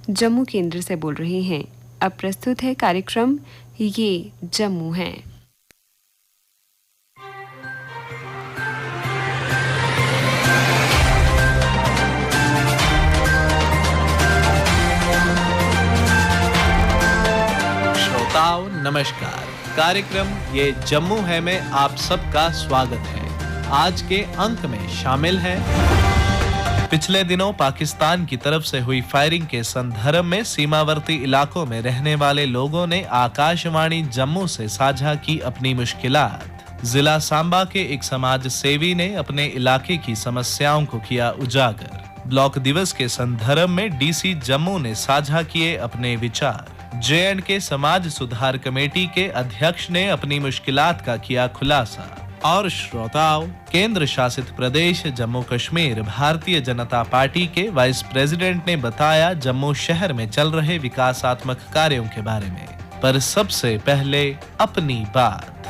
जम्मू केंद्र से बोल रहे हैं। अब प्रस्तुत है कार्यक्रम ये जम्मू है। श्रोताओ नमस्कार। कार्यक्रम ये जम्मू है में आप सबका स्वागत है। आज के अंक में शामिल है पिछले दिनों पाकिस्तान की तरफ से हुई फायरिंग के संदर्भ में सीमावर्ती इलाकों में रहने वाले लोगों ने आकाशवाणी जम्मू से साझा की अपनी मुश्किलात। जिला सांबा के एक समाज सेवी ने अपने इलाके की समस्याओं को किया उजागर। ब्लॉक दिवस के संदर्भ में डीसी जम्मू ने साझा किए अपने विचार। JNK समाज सुधार कमेटी के अध्यक्ष ने अपनी मुश्किलात का किया खुलासा। और श्रोताओं, केंद्र शासित प्रदेश जम्मू कश्मीर भारतीय जनता पार्टी के वाइस प्रेसिडेंट ने बताया जम्मू शहर में चल रहे विकासात्मक कार्यों के बारे में। पर सबसे पहले अपनी बात।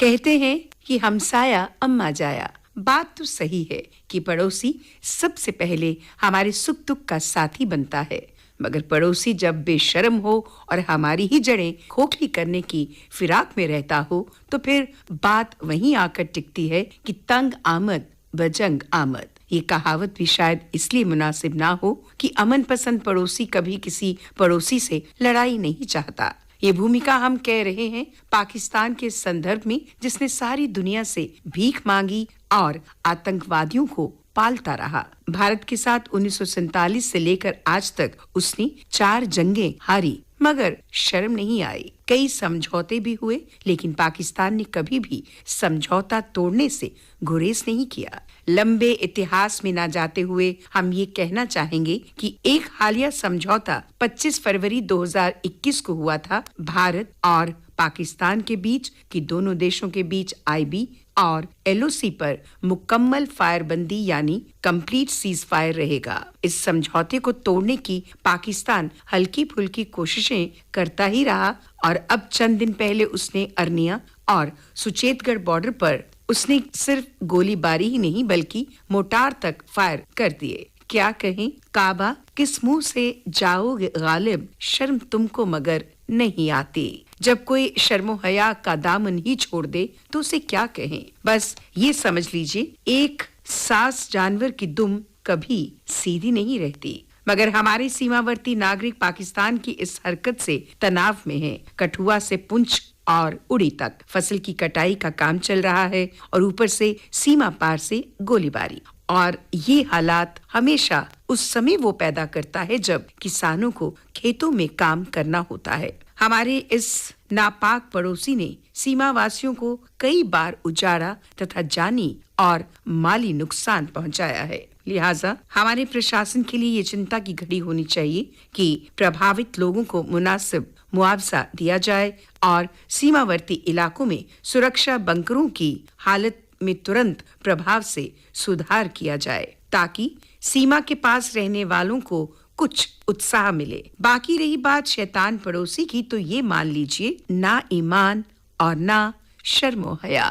कहते हैं कि हमसाया अम्मा जाया। बात तो सही है कि पड़ोसी सबसे पहले हमारे सुख दुख का साथी बनता है, मगर पड़ोसी जब बेशर्म हो और हमारी ही जड़ें खोखली करने की फिराक में रहता हो तो फिर बात वहीं आकर टिकती है कि तंग आमद बजंग आमद। ये कहावत भी शायद इसलिए मुनासिब ना हो कि अमन पसंद पड़ोसी कभी किसी पड़ोसी से लड़ाई नहीं चाहता। ये भूमिका हम कह रहे हैं पाकिस्तान के संदर्भ में, जिसने सारी दुनिया से भीख मांगी और आतंकवादियों को पालता रहा। भारत के साथ 1947 से लेकर आज तक उसने 4 जंगें हारी, मगर शर्म नहीं आई। कई समझौते भी हुए, लेकिन पाकिस्तान ने कभी भी समझौता तोड़ने से गुरेज नहीं किया। लंबे इतिहास में ना जाते हुए हम ये कहना चाहेंगे कि एक हालिया समझौता 25 फरवरी 2021 को हुआ था भारत और पाकिस्तान के बीच, कि दोनों देशों के बीच IB और LOC पर मुकम्मल फायरबंदी यानी कंप्लीट सीज फायर रहेगा। इस समझौते को तोड़ने की पाकिस्तान हल्की फुल्की कोशिशें करता ही रहा और अब चंद दिन पहले उसने अरनिया और सुचेतगढ़ बॉर्डर पर उसने सिर्फ गोलीबारी ही नहीं बल्कि मोटार तक फायर कर दिए। क्या कहें, काबा किस मुंह से जाओगे गालिब, शर्म तुमको मगर नहीं आती। जब कोई शर्मो हया का दामन ही छोड़ दे तो उसे क्या कहें। बस ये समझ लीजिए, एक सास जानवर की दुम कभी सीधी नहीं रहती। मगर हमारे सीमावर्ती नागरिक पाकिस्तान की इस हरकत से तनाव में हैं। कठुआ से पुंछ और उड़ी तक फसल की कटाई का काम चल रहा है और ऊपर से सीमा पार से गोलीबारी। और ये हालात हमेशा उस समय वो पैदा करता है जब किसानों को खेतों में काम करना होता है। हमारे इस नापाक पड़ोसी ने सीमावासियों को कई बार उजाड़ा तथा जानी और माली नुकसान पहुंचाया है। लिहाजा हमारे प्रशासन के लिए ये चिंता की घड़ी होनी चाहिए कि प्रभावित लोगों को मुनासिब मुआवजा दिया जाए और सीमावर्ती इलाकों में सुरक्षा बंकरों की हालत में तुरंत प्रभाव से सुधार किया जाए, ताकि सीमा के पास रहने वालों को कुछ उत्साह मिले। बाकी रही बात शैतान पड़ोसी की, तो ये मान लीजिए, ना ईमान और ना शर्मो हया।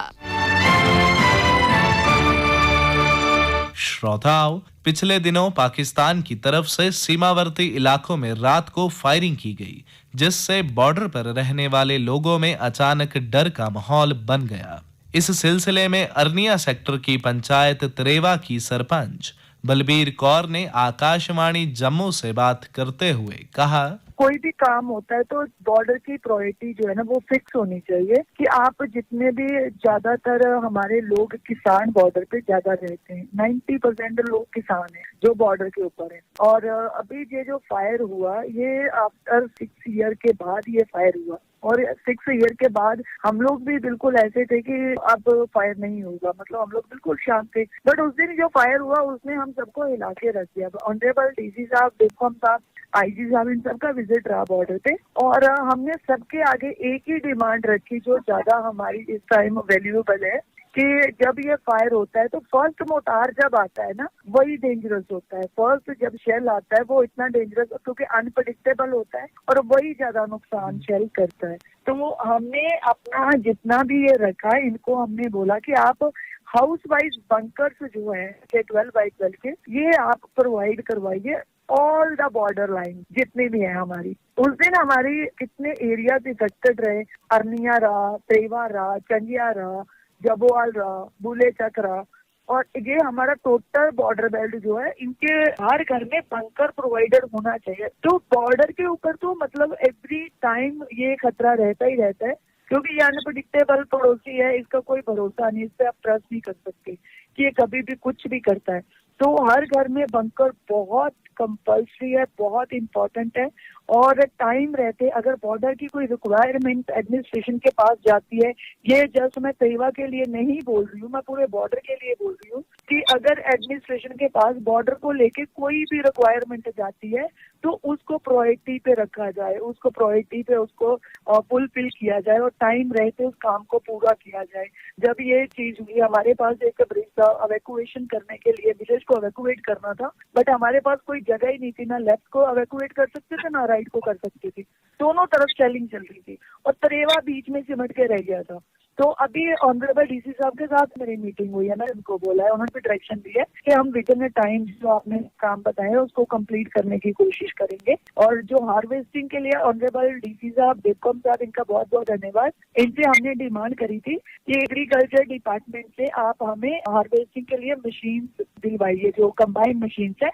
श्रोताओं, पिछले दिनों पाकिस्तान की तरफ से सीमावर्ती इलाकों में रात को फायरिंग की गई, जिससे बॉर्डर पर रहने वाले लोगों में अचानक डर का माहौल बन गया। इस सिलसिले में अरनिया सेक्टर की पंचायत तरेवा की सरपंच बलबीर कौर ने आकाशवाणी जम्मू से बात करते हुए कहा, कोई भी काम होता है तो बॉर्डर की प्रायोरिटी जो है ना वो फिक्स होनी चाहिए कि आप जितने भी ज्यादातर हमारे लोग किसान बॉर्डर पे ज्यादा रहते हैं। 90% लोग किसान हैं जो बॉर्डर के ऊपर हैं। और अभी ये जो फायर हुआ ये आफ्टर 6 ईयर के बाद ये फायर हुआ और 6 ईयर के बाद हम लोग भी बिल्कुल ऐसे थे कि अब फायर नहीं होगा, मतलब हम लोग बिल्कुल शांत थे। बट उस दिन जो फायर हुआ उसने हम सबको हिला के रख दिया। ऑनरेबल डीसी साहब, डिस्कॉम साहब, IG साहब, इन सबका विजिट रहा बॉर्डर पे और हमने सबके आगे एक ही डिमांड रखी जो ज्यादा हमारी इस टाइम वैल्यूएबल है कि जब ये फायर होता है तो फर्स्ट मोटार जब आता है ना वही डेंजरस होता है। फर्स्ट जब शेल आता है वो इतना डेंजरस क्योंकि अनप्रेडिक्टेबल होता है और वही ज्यादा नुकसान शेल करता है। तो हमने अपना जितना भी ये रखा है, इनको हमने बोला कि आप हाउस वाइज बंकर्स जो है 12x12 के, ये आप प्रोवाइड करवाइए ऑल द बॉर्डर लाइन जितने भी हैं हमारी। उस दिन हमारी कितने एरिया इफेक्टेड रहे, अरनिया रहा, त्रेवा रहा, चंगिया रहा, जबोआल रहा, बुले चक रहा, और ये हमारा टोटल बॉर्डर बेल्ट जो है, इनके हर घर में बंकर प्रोवाइडर होना चाहिए। तो बॉर्डर के ऊपर तो मतलब एवरी टाइम ये खतरा रहता ही रहता है, क्योंकि ये अनप्रेडिक्टेबल पड़ोसी है, इसका कोई भरोसा नहीं, इस पे आप ट्रस्ट नहीं कर सकते कि ये कभी भी कुछ भी करता है। तो हर घर में बंकर बहुत कंपल्सरी है, बहुत इम्पोर्टेंट है। और टाइम रहते अगर बॉर्डर की कोई रिक्वायरमेंट एडमिनिस्ट्रेशन के पास जाती है, ये जस्ट मैं तेवा के लिए नहीं बोल रही हूँ, मैं पूरे बॉर्डर के लिए बोल रही हूँ कि अगर एडमिनिस्ट्रेशन के पास बॉर्डर को लेके कोई भी रिक्वायरमेंट जाती है तो उसको प्रायोरिटी पे रखा जाए, उसको प्रायोरिटी पे उसको फुलफिल किया जाए और टाइम रहते उस काम को पूरा किया जाए। जब ये चीज हुई, हमारे पास एक ब्रिज था अवैक्यूएशन करने के लिए, विलेज को अवैक्यूएट करना था, बट हमारे पास कोई जगह ही नहीं थी, ना लेफ्ट को अवैक्यूएट कर सकते थे ना राइट को कर सकते थे, दोनों तरफ शेलिंग चल रही थी और तरेवा बीच में सिमट के रह गया था। तो अभी ऑनरेबल डीसी साहब के साथ मेरी मीटिंग हुई है, मैं उनको बोला है, उन्होंने भी डायरेक्शन दी है कि हम विद इन टाइम जो आपने काम बताए हैं उसको कंप्लीट करने की कोशिश करेंगे। और जो हार्वेस्टिंग के लिए ऑनरेबल डीसी साहब, देवकम साहब, इनका बहुत बहुत धन्यवाद। इनसे हमने डिमांड करी थी कि एग्रीकल्चर डिपार्टमेंट से आप हमें हार्वेस्टिंग के लिए मशीन दिलवाइए, जो कंबाइंड मशीन है।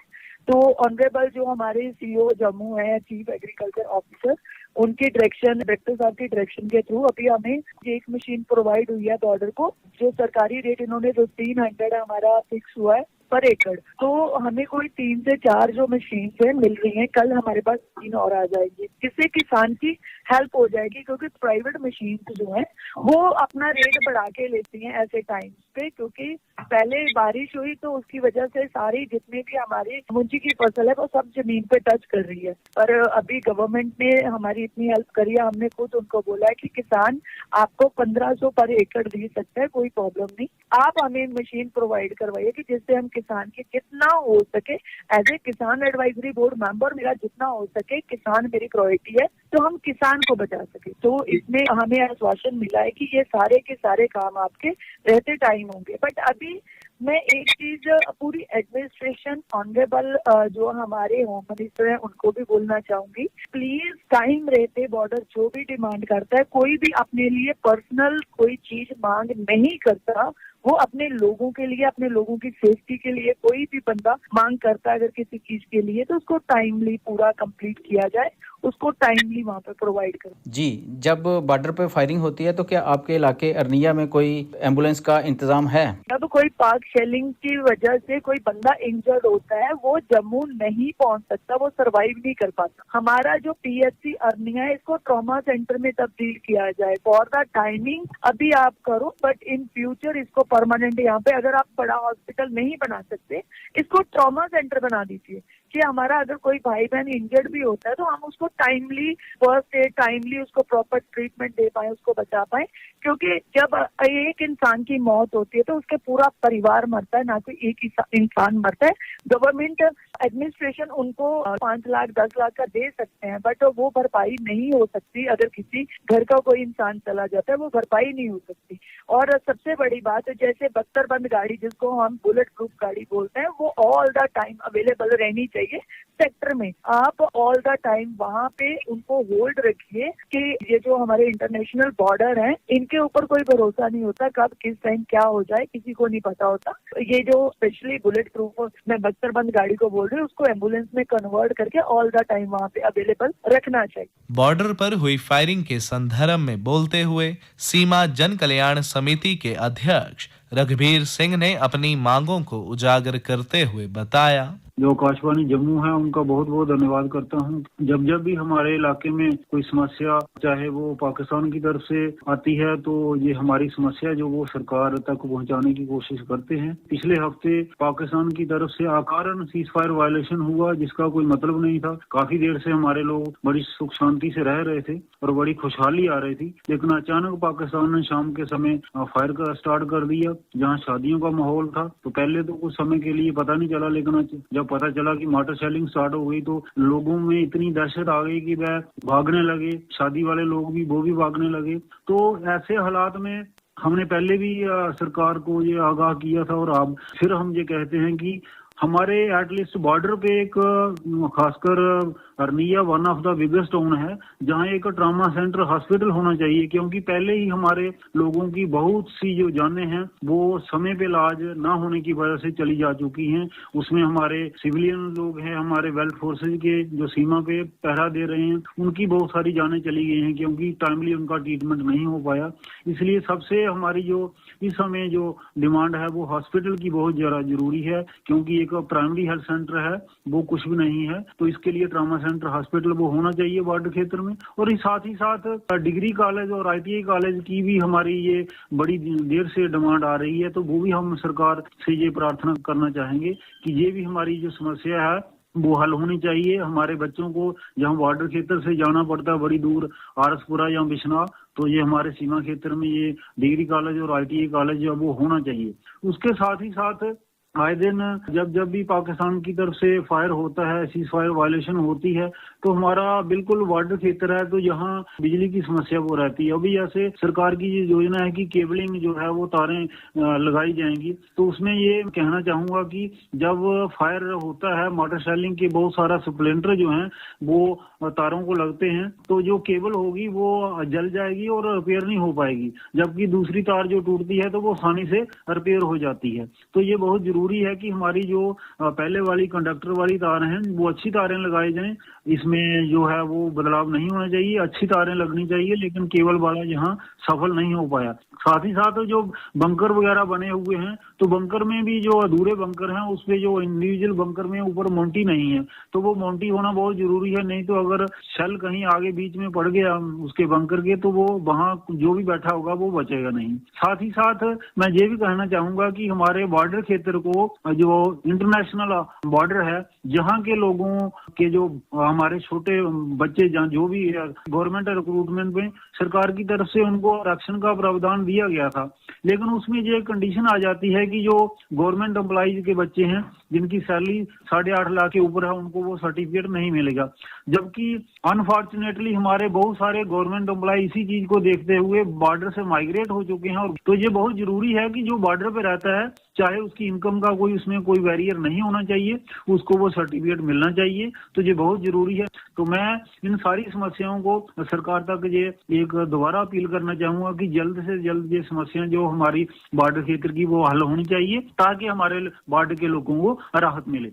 तो ऑनरेबल जो हमारे सीईओ जम्मू है, चीफ एग्रीकल्चर ऑफिसर, उनकी डायरेक्शन, डायरेक्टर साहब की डायरेक्शन के थ्रू अभी हमें एक मशीन प्रोवाइड हुई है बॉर्डर को, जो सरकारी रेट इन्होंने जो 300 हमारा फिक्स हुआ है पर एकड़। तो हमें कोई 3 से 4 जो मशीन है मिल रही हैं, कल हमारे पास 3 और आ जाएगी, जिससे किसान की हेल्प हो जाएगी, क्योंकि प्राइवेट मशीन जो है वो अपना रेट बढ़ा के लेती हैं ऐसे टाइम पे, क्योंकि पहले बारिश हुई तो उसकी वजह से सारी जितने भी हमारी मुंजी की फसल है वो सब जमीन पे टच कर रही है। पर अभी गवर्नमेंट ने हमारी इतनी हेल्प करी है, हमने खुद उनको बोला है कि किसान आपको 1500 पर एकड़ दे सकता है, कोई प्रॉब्लम नहीं, आप हमें मशीन प्रोवाइड करवाइए कि जिससे हम किसान के जितना हो सके, एज ए किसान एडवाइजरी बोर्ड मेंबर मेरा जितना हो सके, किसान मेरी प्रायोरिटी है, तो हम किसान को बचा सके। तो इसमें हमें आश्वासन मिला है कि ये सारे के सारे काम आपके रहते टाइम होंगे। बट अभी मैं एक चीज पूरी एडमिनिस्ट्रेशन, ऑनरेबल जो हमारे होम मिनिस्टर हैं उनको भी बोलना चाहूंगी, प्लीज टाइम रहते बॉर्डर जो भी डिमांड करता है, कोई भी अपने लिए पर्सनल कोई चीज मांग नहीं करता, वो अपने लोगों के लिए, अपने लोगों की सेफ्टी के लिए कोई भी बंदा मांग करता है अगर किसी चीज के लिए, तो उसको टाइमली पूरा कंप्लीट किया जाए, उसको टाइमली वहाँ पे प्रोवाइड करें। जी, जब बॉर्डर पे फायरिंग होती है तो क्या आपके इलाके अरनिया में कोई एम्बुलेंस का इंतजाम है? जब कोई पाक शेलिंग की वजह से कोई बंदा इंजर्ड होता है, वो जम्मू नहीं पहुंच सकता, वो सरवाइव नहीं कर पाता। हमारा जो पीएचसी अरनिया है, इसको ट्रॉमा सेंटर में तब्दील किया जाए। फॉर द टाइमिंग अभी आप करो, बट इन फ्यूचर इसको परमानेंट, यहाँ पे अगर आप बड़ा हॉस्पिटल नहीं बना सकते, इसको ट्रॉमा सेंटर बना दीजिए कि हमारा अगर कोई भाई बहन इंजर्ड भी होता है तो हम उसको टाइमली फर्स्ट एड, टाइमली उसको प्रॉपर ट्रीटमेंट दे पाए, उसको बचा पाए। क्योंकि जब एक इंसान की मौत होती है तो उसके पूरा परिवार मरता है, ना कोई एक इंसान मरता है। गवर्नमेंट एडमिनिस्ट्रेशन उनको 5 लाख 10 लाख का दे सकते हैं, बट वो भरपाई नहीं हो सकती। अगर किसी घर का कोई इंसान चला जाता है, वो भरपाई नहीं हो सकती। और सबसे बड़ी बात है, जैसे बख्तरबंद गाड़ी जिसको हम बुलेट प्रूफ गाड़ी बोलते हैं, वो ऑल द टाइम अवेलेबल रहनी चाहिए सेक्टर में। आप ऑल द टाइम वहाँ पे उनको होल्ड रखिए कि ये जो हमारे इंटरनेशनल बॉर्डर हैं, इनके ऊपर कोई भरोसा नहीं होता, कब किस टाइम क्या हो जाए किसी को नहीं पता होता। ये जो स्पेशली बुलेट प्रूफ मैं बख्तरबंद गाड़ी को बोल रही हूँ, उसको एम्बुलेंस में कन्वर्ट करके ऑल द टाइम वहाँ पे अवेलेबल रखना चाहिए। बॉर्डर पर हुई फायरिंग के संदर्भ में बोलते हुए सीमा जन कल्याण समिति के अध्यक्ष रघुबीर सिंह ने अपनी मांगों को उजागर करते हुए बताया, जो आकाशवाणी जम्मू है उनका बहुत बहुत धन्यवाद करता हूँ। जब जब भी हमारे इलाके में कोई समस्या, चाहे वो पाकिस्तान की तरफ से आती है, तो ये हमारी समस्या जो वो सरकार तक पहुँचाने की कोशिश करते हैं। पिछले हफ्ते पाकिस्तान की तरफ से अकारण सीज फायर वायलेशन हुआ, जिसका कोई मतलब नहीं था। काफी देर से हमारे लोग बड़ी सुख शांति से रह रहे थे और बड़ी खुशहाली आ रही थी, लेकिन अचानक पाकिस्तान ने शाम के समय फायर का स्टार्ट कर दिया, जहाँ शादियों का माहौल था। तो पहले तो कुछ समय के लिए पता नहीं चला, लेकिन जब पता चला कि मोटर शेलिंग स्टार्ट हो गई तो लोगों में इतनी दहशत आ गई कि वह भागने लगे, शादी वाले लोग भी वो भी भागने लगे। तो ऐसे हालात में हमने पहले भी सरकार को ये आगाह किया था और अब फिर हम ये कहते हैं कि हमारे एटलीस्ट बॉर्डर पे एक खासकर Arnia one of the biggest town है जहां एक ट्रॉमा सेंटर हॉस्पिटल होना चाहिए, क्योंकि पहले ही हमारे लोगों की बहुत सी जो जानें हैं वो समय पे इलाज ना होने की वजह से चली जा चुकी हैं। उसमें हमारे सिविलियन लोग हैं, हमारे वेल्थ फोर्सेज के जो सीमा पे पहरा दे रहे हैं, उनकी बहुत सारी जानें चली गई हैं क्योंकि टाइमली उनका ट्रीटमेंट नहीं हो पाया। इसलिए सबसे हमारी जो इस समय जो डिमांड है वो हॉस्पिटल की बहुत ज़्यादा जरूरी है, क्योंकि एक प्राइमरी हेल्थ सेंटर है वो कुछ भी नहीं है, तो इसके लिए ट्रॉमा सेंटर हॉस्पिटल वो होना चाहिए बॉर्डर क्षेत्र में। और साथ ही साथ डिग्री कॉलेज और ITI कॉलेज की भी हमारी ये बड़ी देर से डिमांड आ रही है, तो वो भी हम सरकार से ये प्रार्थना करना चाहेंगे कि ये भी हमारी जो समस्या है वो हल होनी चाहिए। हमारे बच्चों को जहाँ बॉर्डर क्षेत्र से जाना पड़ता है बड़ी दूर, आरसपुरा या बिश्नाह, तो ये हमारे सीमा क्षेत्र में ये डिग्री कॉलेज और ITI कॉलेज जो वो होना चाहिए। उसके साथ ही साथ आए दिन जब भी पाकिस्तान की तरफ से फायर होता है, सीज फायर वायलेशन होती है, तो हमारा बिल्कुल बॉर्डर क्षेत्र है, तो यहाँ बिजली की समस्या वो रहती है। अभी जैसे सरकार की ये योजना है कि केबलिंग जो है वो तारें लगाई जाएंगी, तो उसमें ये कहना चाहूंगा कि जब फायर होता है, मोटर शेलिंग के बहुत सारा स्प्लिंटर जो हैं वो तारों को लगते हैं, तो जो केबल होगी वो जल जाएगी और रिपेयर नहीं हो पाएगी, जबकि दूसरी तार जो टूटती है तो वो आसानी से रिपेयर हो जाती है। तो ये बहुत जरूरी है कि हमारी जो पहले वाली कंडक्टर वाली तार हैं वो अच्छी तारें लगाई जाएं, इसमें जो है वो बदलाव नहीं होना चाहिए, अच्छी तारें लगनी चाहिए, लेकिन केबल वाला यहाँ सफल नहीं हो पाया। साथ ही साथ जो बंकर वगैरह बने हुए हैं, तो बंकर में भी जो अधूरे बंकर हैं उस पे जो इंडिविजुअल बंकर में ऊपर मोंटी नहीं है, तो वो मोंटी होना बहुत जरूरी है। नहीं तो अगर शेल कहीं आगे बीच में पड़ गया उसके बंकर के, तो वो वहाँ जो भी बैठा होगा वो बचेगा नहीं। साथ ही साथ मैं ये भी कहना चाहूंगा कि हमारे बॉर्डर क्षेत्र को जो इंटरनेशनल बॉर्डर है, जहाँ के लोगों के जो हमारे छोटे बच्चे जो भी गवर्नमेंट रिक्रूटमेंट में सरकार की तरफ से उनको आरक्षण का प्रावधान दिया गया था, लेकिन उसमें ये कंडीशन आ जाती है कि जो गवर्नमेंट एम्प्लॉइज के बच्चे हैं जिनकी सैलरी 8.5 लाख के ऊपर है, उनको वो सर्टिफिकेट नहीं मिलेगा। जबकि अनफॉर्चुनेटली हमारे बहुत सारे गवर्नमेंट एम्प्लॉय इसी चीज को देखते हुए बॉर्डर से माइग्रेट हो चुके हैं, और तो ये बहुत जरूरी है कि जो बॉर्डर पे रहता है, चाहे उसकी इनकम का कोई उसमें कोई बैरियर नहीं होना चाहिए, उसको वो सर्टिफिकेट मिलना चाहिए, तो ये बहुत जरूरी है। तो मैं इन सारी समस्याओं को सरकार तक ये एक दोबारा अपील करना चाहूंगा कि जल्द से जल्द ये समस्याएं जो हमारी बॉर्डर क्षेत्र की वो हल होनी चाहिए, ताकि हमारे बॉर्डर के लोगों को राहत मिले।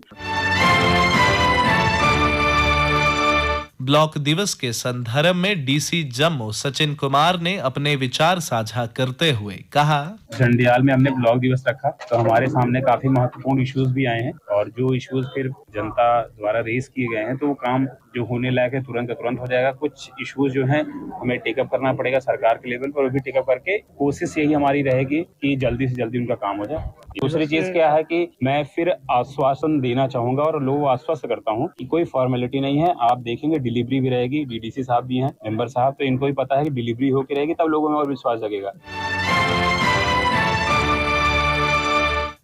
ब्लॉक दिवस के संदर्भ में DC जम्मू सचिन कुमार ने अपने विचार साझा करते हुए कहा, झंडियाल में हमने ब्लॉक दिवस रखा तो हमारे सामने काफी महत्वपूर्ण इश्यूज भी आए हैं, और जो इश्यूज फिर जनता द्वारा रेज किए गए हैं तो वो काम जो होने लायक है तुरंत हो जाएगा। कुछ इश्यूज जो हैं हमें टेकअप करना पड़ेगा सरकार के लेवल पर, वो भी टेकअप करके कोशिश यही हमारी रहेगी कि जल्दी से जल्दी उनका काम हो जाए। दूसरी चीज क्या है कि मैं फिर आश्वासन देना चाहूंगा और लोगों को आश्वस्त करता हूं कि कोई फॉर्मेलिटी नहीं है। आप देखेंगे डिलीवरी भी रहेगी, DDC साहब भी हैं, मेंबर साहब, तो इनको भी पता है कि डिलीवरी होकर रहेगी, तब लोगों में और विश्वास जगेगा।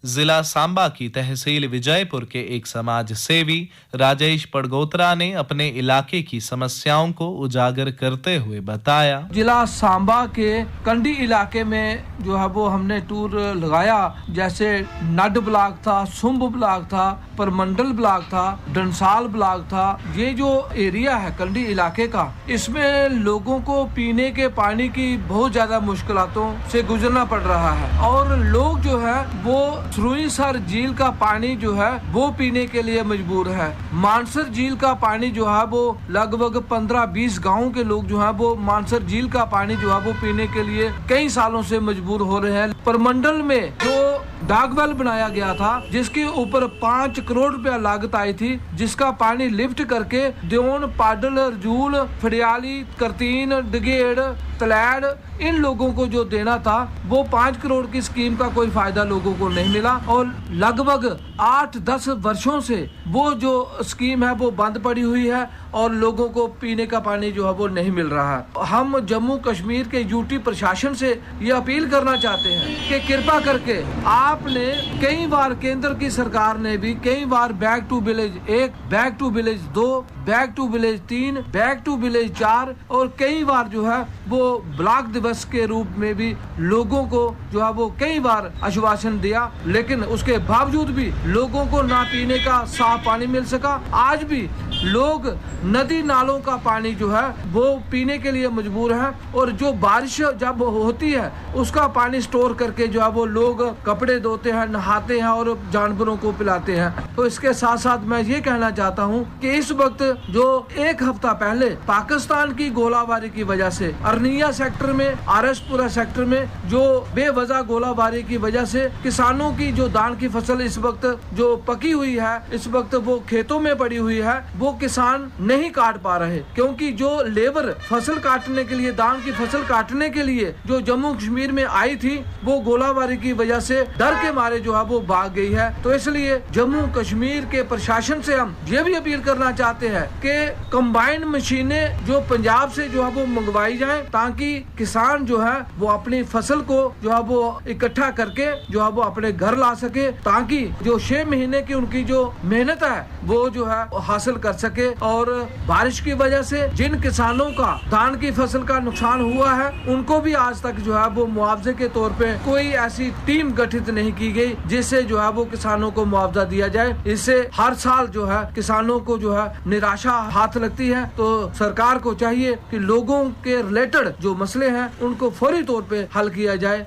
जिला सांबा की तहसील विजयपुर के एक समाज सेवी राजेश पड़गोत्रा ने अपने इलाके की समस्याओं को उजागर करते हुए बताया, जिला सांबा के कंडी इलाके में जो है वो हमने टूर लगाया, जैसे नड ब्लॉक था, सुम्ब ब्लॉक था, परमंडल ब्लॉक था, डंसाल ब्लॉक था। ये जो एरिया है कंडी इलाके का, इसमें लोगों को पीने के पानी की बहुत ज्यादा मुश्किलातों से गुजरना पड़ रहा है, और लोग जो है वो सुरुईसर झील का पानी जो है वो पीने के लिए मजबूर है। मानसर झील का पानी जो है वो लगभग 15-20 गाँव के लोग जो है वो मानसर झील का पानी जो है वो पीने के लिए कई सालों से मजबूर हो रहे हैं। परमंडल में जो डाकवेल बनाया गया था, जिसके ऊपर 5 करोड़ रुपया लागत आई थी, जिसका पानी लिफ्ट करके देवन, पाडल, रजूल, फड़ियाली, करतीन, डगेड़, तलैड़ इन लोगों को जो देना था, वो 5 करोड़ की स्कीम का कोई फायदा लोगों को नहीं मिला, और लगभग 8-10 वर्षों से वो जो स्कीम है वो बंद पड़ी हुई है, और लोगों को पीने का पानी जो है वो नहीं मिल रहा है। हम जम्मू कश्मीर के यूटी प्रशासन से ये अपील करना चाहते हैं कि कृपा करके आपने कई बार, केंद्र की सरकार ने भी कई बार back to village 1, back to village 2, back to village 3, back to village 4 और कई बार जो है वो ब्लॉक दिवस के रूप में भी लोगों को जो है वो कई बार आश्वासन दिया, लेकिन उसके बावजूद भी लोगों को ना पीने का साफ पानी मिल सका। आज भी लोग नदी नालों का पानी जो है वो पीने के लिए मजबूर हैं, और जो बारिश जब होती है उसका पानी स्टोर करके जो है वो लोग कपड़े धोते हैं, नहाते हैं और जानवरों को पिलाते हैं। तो इसके साथ साथ मैं ये कहना चाहता हूँ कि इस वक्त जो एक हफ्ता पहले पाकिस्तान की गोलाबारी की वजह से अरनिया सेक्टर में, आरएसपुरा सेक्टर में जो बेवजह गोलाबारी की वजह से किसानों की जो धान की फसल इस वक्त जो पकी हुई है, इस वक्त वो खेतों में पड़ी हुई है, वो किसान नहीं काट पा रहे, क्योंकि जो लेबर फसल काटने के लिए, धान की फसल काटने के लिए जो जम्मू कश्मीर में आई थी, वो गोलाबारी की वजह से डर के मारे जो है वो भाग गई है। तो इसलिए जम्मू कश्मीर के प्रशासन से हम ये भी अपील करना चाहते हैं कि कंबाइन मशीनें जो पंजाब से जो है वो मंगवाई जाएं, ताकि किसान जो है वो अपनी फसल को जो है वो इकट्ठा करके जो है वो अपने घर ला सके, ताकि जो 6 महीने की उनकी जो मेहनत है वो जो है हासिल कर सके। और बारिश की वजह से जिन किसानों का धान की फसल का नुकसान हुआ है, उनको भी आज तक जो है वो मुआवजे के तौर पे कोई ऐसी टीम गठित नहीं की गई जिससे जो है वो किसानों को मुआवजा दिया जाए। इससे हर साल जो है किसानों को जो है निराशा हाथ लगती है। तो सरकार को चाहिए कि लोगों के रिलेटेड जो मसले हैं उनको फौरी तौर पे हल किया जाए।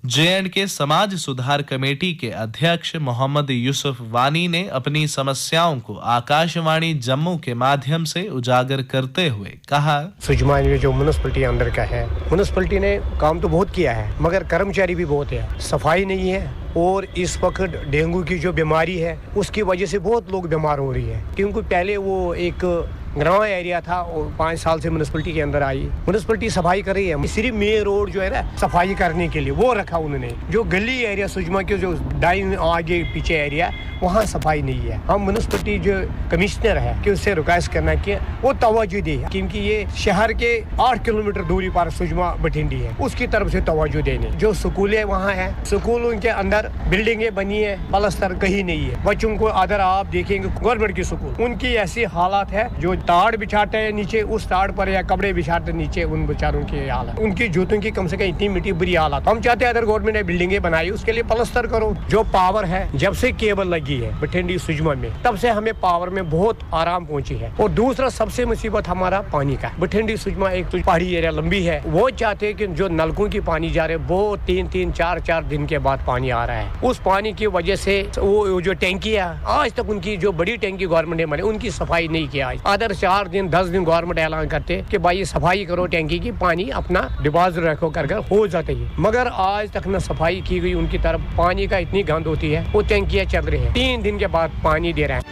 JNK समाज सुधार कमेटी के अध्यक्ष मोहम्मद यूसुफ वानी ने अपनी समस्याओं को आकाशवाणी जम्मू के माध्यम से उजागर करते हुए कहा, सुजमा जो म्युनिसिपैलिटी अंदर का है, म्युनिसिपैलिटी ने काम तो बहुत किया है मगर कर्मचारी भी बहुत है, सफाई नहीं है, और इस वक्त डेंगू की जो बीमारी है उसकी वजह से बहुत लोग बीमार हो रही है, क्योंकि पहले वो एक ग्राम एरिया था और 5 साल से म्युनिसिपैलिटी के अंदर आई। म्युनिसिपैलिटी सफाई कर रही है, सिर्फ मेन रोड जो है ना सफाई करने के लिए वो रखा उन्होंने। जो गली एरिया सुजमा के जो दाईं आगे पीछे एरिया वहाँ सफाई नहीं है। हम म्युनिसिपैलिटी जो कमिश्नर है कि उससे रिक्वेस्ट करना कि वो तवज्जो दे, क्योंकि ये शहर के 8 किलोमीटर दूरी पर सुजमा बठिंडी है, उसकी तरफ से तवज्जो देने। जो स्कूलें वहाँ है, स्कूलों के अंदर बिल्डिंगें बनी है, प्लास्टर कहीं नहीं है। बच्चों को अगर आप देखेंगे गवर्नमेंट की स्कूल, उनकी ऐसी हालत है जो ताड़ बिछाते हैं नीचे, उस ताड़ पर या कपड़े बिछाते नीचे, उन बेचारों की हालत, उनकी जूतों की कम से कम इतनी मिट्टी बुरी हालत। हम चाहते हैं अगर गवर्नमेंट ने बिल्डिंगें बनाई उसके लिए प्लास्टर करो। जो पावर है जब से केबल लगी है बठिंडी सुजमा में, तब से हमें पावर में बहुत आराम पहुंची है। और दूसरा सबसे मुसीबत हमारा पानी का। बठिंडी सुजमा एक तो पहाड़ी एरिया लंबी है, वो चाहते हैं कि जो नलकों की पानी जा रहे वो 3-3, 4-4 दिन के बाद पानी आ रहा है। उस पानी की वजह से वो जो टैंकी है, आज तक उनकी जो बड़ी टैंकी गवर्नमेंट ने बनाई उनकी सफाई नहीं किया। अदर 4 दिन 10 दिन गवर्नमेंट ऐलान करते कि भाई सफाई करो टैंकी की, पानी अपना डिपॉजिट रखो कर हो जाते है, मगर आज तक न सफाई की गई उनकी तरफ। पानी का इतनी गंद होती है, वो टैंकियां चल रही है, 3 दिन के बाद पानी दे रहा है।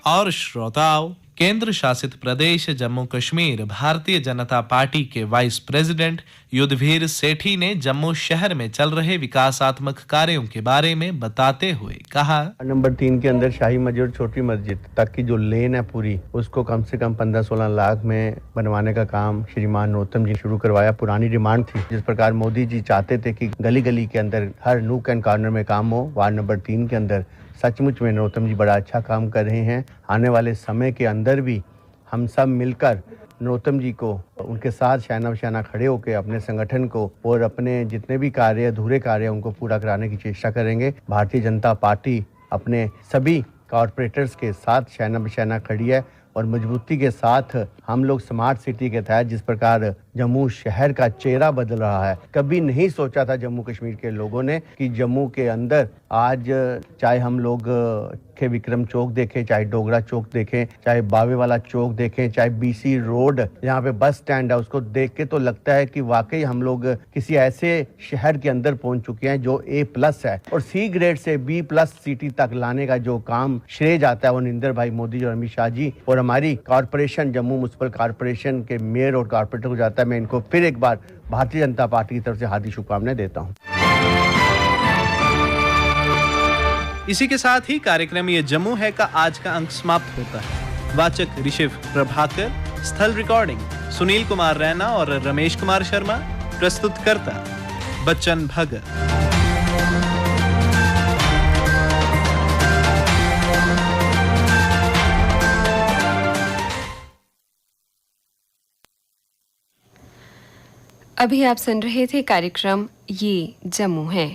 और श्रोताओं, केंद्र शासित प्रदेश जम्मू कश्मीर भारतीय जनता पार्टी के वाइस प्रेसिडेंट युद्धवीर सेठी ने जम्मू शहर में चल रहे विकासात्मक कार्यों के बारे में बताते हुए कहा, नंबर 3 के अंदर शाही मस्जिद और छोटी मस्जिद तक की जो लेन है पूरी, उसको कम से कम 15-16 लाख में बनवाने का काम श्रीमान नरोत्तम जी शुरू करवाया। पुरानी डिमांड थी, जिस प्रकार मोदी जी चाहते थे कि गली गली के अंदर हर नूक एंड कॉर्नर में काम हो, वार्ड नंबर 3 के अंदर सचमुच में नरोत्तम जी बड़ा अच्छा काम कर रहे हैं। आने वाले समय के अंदर भी हम सब मिलकर नरोत्तम जी को उनके साथ शाना बशाना खड़े होकर अपने संगठन को और अपने जितने भी कार्य अधूरे कार्य उनको पूरा कराने की चेष्टा करेंगे। भारतीय जनता पार्टी अपने सभी कॉरपोरेटर्स के साथ शाना बशाना खड़ी है और मजबूती के साथ हम लोग स्मार्ट सिटी के तहत जिस प्रकार जम्मू शहर का चेहरा बदल रहा है, कभी नहीं सोचा था जम्मू कश्मीर के लोगों ने कि जम्मू के अंदर आज चाहे हम लोग के विक्रम चौक देखें, चाहे डोगरा चौक देखें, चाहे बावे वाला चौक देखें, चाहे BC रोड जहाँ पे बस स्टैंड है, उसको देख के तो लगता है कि वाकई हम लोग किसी ऐसे शहर के अंदर पहुंच चुके हैं जो A+ है। और C ग्रेड से B+ सिटी तक लाने का जो काम श्रेय जाता है वो नरेंद्र भाई मोदी और अमित शाह जी और हमारी कॉरपोरेशन जम्मू म्युनिसिपल कॉरपोरेशन के मेयर और कॉरपोरेटर को जाता है। मैं इनको फिर एक बार भारतीय जनता पार्टी की तरफ से हार्दिक शुभकामनाएं देता हूँ। इसी के साथ ही कार्यक्रम ये जम्मू है का आज का अंक समाप्त होता है। वाचक ऋषिव प्रभाकर, स्थल रिकॉर्डिंग सुनील कुमार रैना और रमेश कुमार शर्मा, प्रस्तुतकर्ता बच्चन भगत। अभी आप सुन रहे थे कार्यक्रम ये जम्मू है।